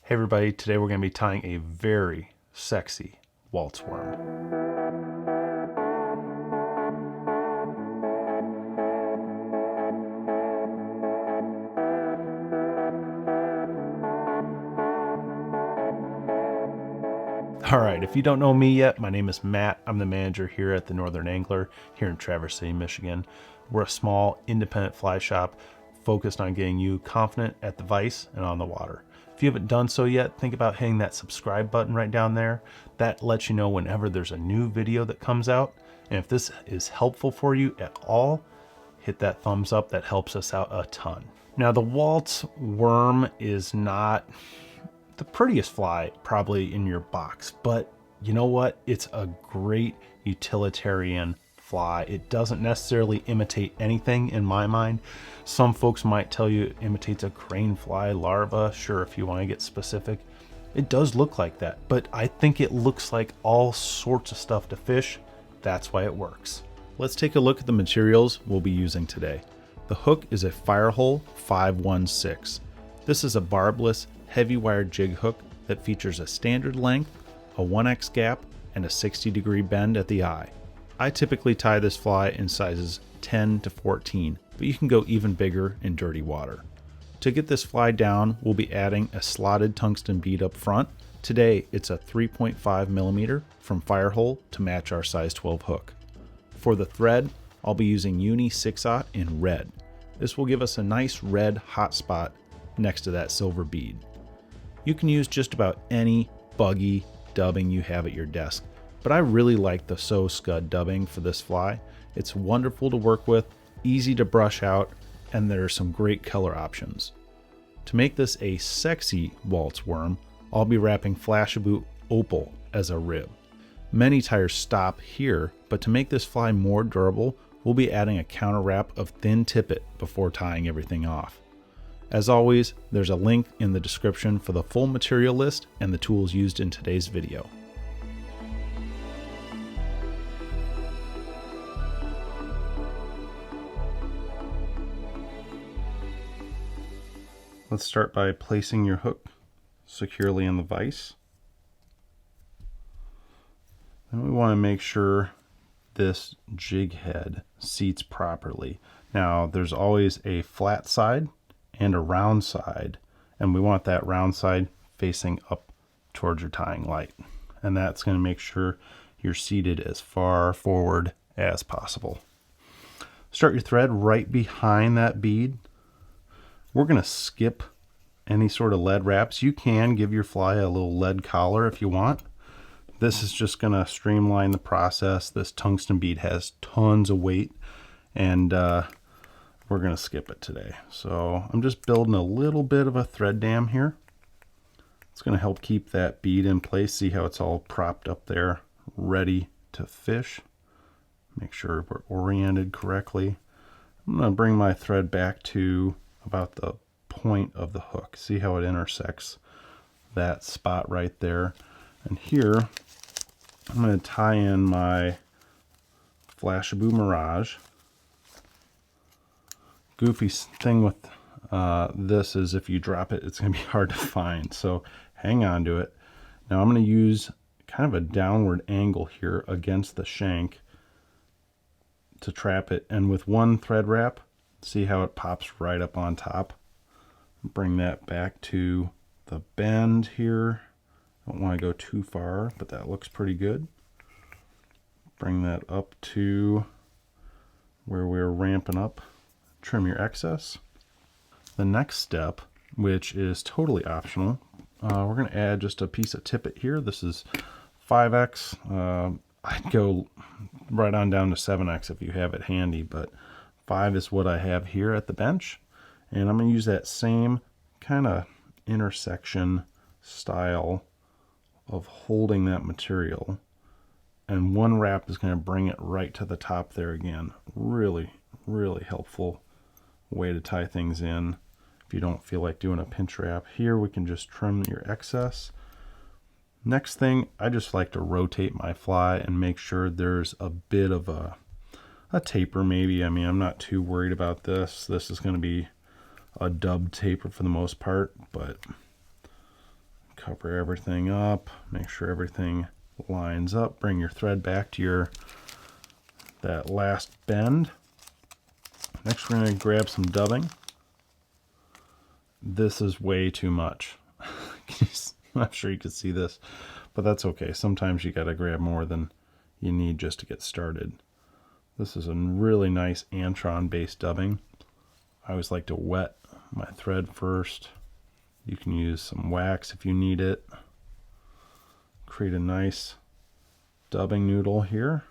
Hey everybody, today we're going to be tying a very sexy Waltz worm. Alright, if you don't know me yet, my name is Matt. I'm the manager here at the Northern Angler here in Traverse City, Michigan. We're a small independent fly shop focused on getting you confident at the vise and on the water. If you haven't done so yet, think about hitting that subscribe button right down there. That lets you know whenever there's a new video that comes out. And if this is helpful for you at all, hit that thumbs up. That helps us out a ton. Now, the Waltz worm is not the prettiest fly probably in your box, but you know what? It's a great utilitarian fly. It doesn't necessarily imitate anything in my mind. Some folks might tell you it imitates a crane fly larva. Sure, if you want to get specific, it does look like that, but I think it looks like all sorts of stuff to fish. That's why it works. Let's take a look at the materials we'll be using today. The hook is a Firehole 516. This is a barbless, heavy wire jig hook that features a standard length, a 1x gap, and a 60-degree bend at the eye. I typically tie this fly in sizes 10 to 14, but you can go even bigger in dirty water. To get this fly down, we'll be adding a slotted tungsten bead up front. Today, it's a 3.5 millimeter from Firehole to match our size 12 hook. For the thread, I'll be using Uni 6/0 in red. This will give us a nice red hot spot next to that silver bead. You can use just about any buggy dubbing you have at your desk, but I really like the So Scud dubbing for this fly. It's wonderful to work with, easy to brush out, and there are some great color options. To make this a sexy Waltz worm, I'll be wrapping Flashabou Opal as a rib. Many tires stop here, but to make this fly more durable, we'll be adding a counter wrap of thin tippet before tying everything off. As always, there's a link in the description for the full material list and the tools used in today's video. Let's start by placing your hook securely in the vise. And we want to make sure this jig head seats properly. Now, there's always a flat side and a round side, and we want that round side facing up towards your tying light. And that's going to make sure you're seated as far forward as possible. Start your thread right behind that bead. We're going to skip any sort of lead wraps. You can give your fly a little lead collar if you want. This is just going to streamline the process. This tungsten bead has tons of weight, and we're going to skip it today. So I'm just building a little bit of a thread dam here. It's going to help keep that bead in place. See how it's all propped up there, ready to fish. Make sure we're oriented correctly. I'm going to bring my thread back to about the point of the hook. See how it intersects that spot right there. And here, I'm going to tie in my Flashabou Mirage. Goofy thing with this is if you drop it, it's going to be hard to find. So hang on to it. Now I'm going to use kind of a downward angle here against the shank to trap it. And with one thread wrap, see how it pops right up on top. Bring that back to the bend here. Don't want to go too far, but that looks pretty good. Bring that up to where we're ramping up. Trim your excess. The next step, which is totally optional, we're going to add just a piece of tippet here. This is 5x. I'd go right on down to 7x if you have it handy, but 5 is what I have here at the bench. And I'm going to use that same kind of intersection style of holding that material. And one wrap is going to bring it right to the top there again. Really, really helpful way to tie things in if you don't feel like doing a pinch wrap. Here we can just trim your excess. Next thing, I just like to rotate my fly and make sure there's a bit of a taper maybe. I mean, I'm not too worried about this. This is going to be a dub taper for the most part, but Cover everything up, make sure everything lines up. Bring your thread back to that last bend. Next we're going to grab some dubbing. This is way too much. I'm not sure you can see this, but that's okay. Sometimes you got to grab more than you need just to get started. This is a really nice Antron based dubbing. I always like to wet my thread first. You can use some wax if you need it. Create a nice dubbing noodle here.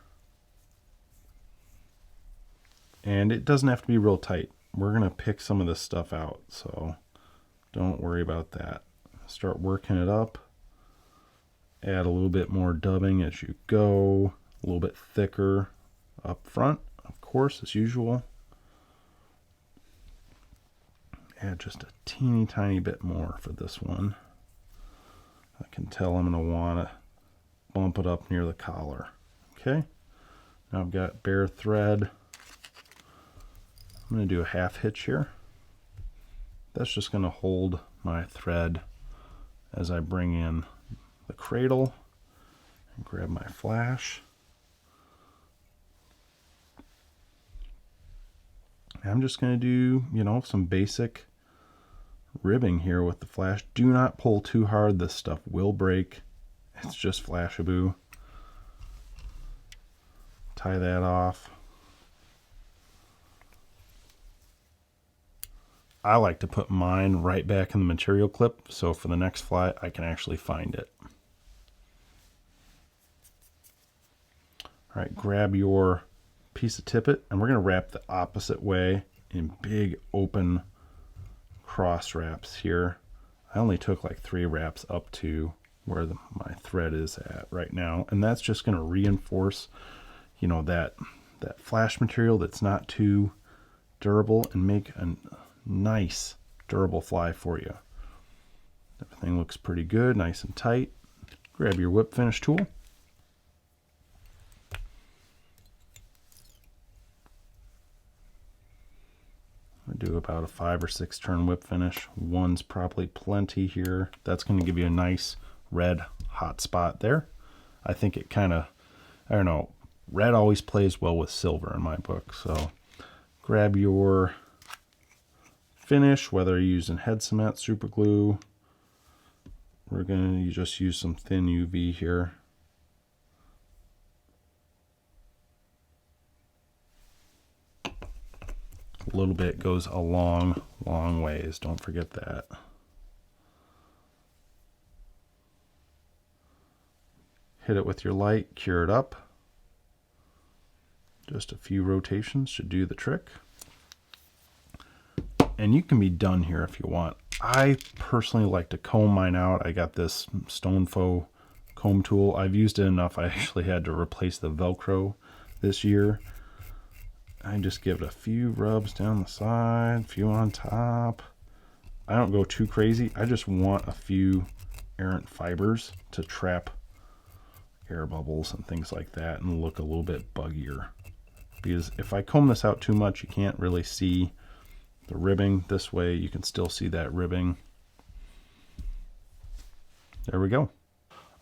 And it doesn't have to be real tight. We're going to pick some of this stuff out, so don't worry about that. Start working it up. Add a little bit more dubbing as you go. A little bit thicker up front, of course, as usual. Add just a teeny tiny bit more for this one. I can tell I'm going to want to bump it up near the collar. Okay, now I've got bare thread. I'm going to do a half hitch here. That's just going to hold my thread as I bring in the cradle and grab my flash. I'm just going to do, some basic ribbing here with the flash. Do not pull too hard. This stuff will break. It's just Flashaboo. Tie that off. I like to put mine right back in the material clip, so for the next fly I can actually find it. All right, grab your piece of tippet, and we're going to wrap the opposite way in big open cross wraps here. I only took like 3 wraps up to where my thread is at right now, and that's just going to reinforce, that flash material that's not too durable and make a nice durable fly for you. Everything looks pretty good, nice and tight. Grab your whip finish tool. I do about a 5 or 6 turn whip finish. One's probably plenty here. That's going to give you a nice red hot spot there. I think it kind of, I don't know, red always plays well with silver in my book. So grab your finish, whether you're using head cement, super glue. We're going to just use some thin UV here. A little bit goes a long, long ways. Don't forget that. Hit it with your light, cure it up. Just a few rotations should do the trick. And you can be done here if you want. I personally like to comb mine out. I got this Stone Faux comb tool. I've used it enough. I actually had to replace the Velcro this year. I just give it a few rubs down the side, a few on top. I don't go too crazy. I just want a few errant fibers to trap air bubbles and things like that and look a little bit buggier. Because if I comb this out too much, you can't really see the ribbing. This way you can still see that ribbing. There we go.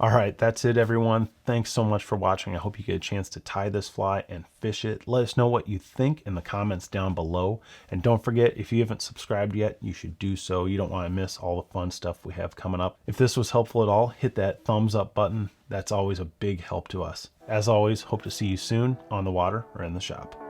All right, that's it, everyone. Thanks so much for watching. I hope you get a chance to tie this fly and fish it. Let us know what you think in the comments down below. And don't forget, if you haven't subscribed yet, you should do so. You don't want to miss all the fun stuff we have coming up. If this was helpful at all, hit that thumbs up button. That's always a big help to us. As always, hope to see you soon on the water or in the shop.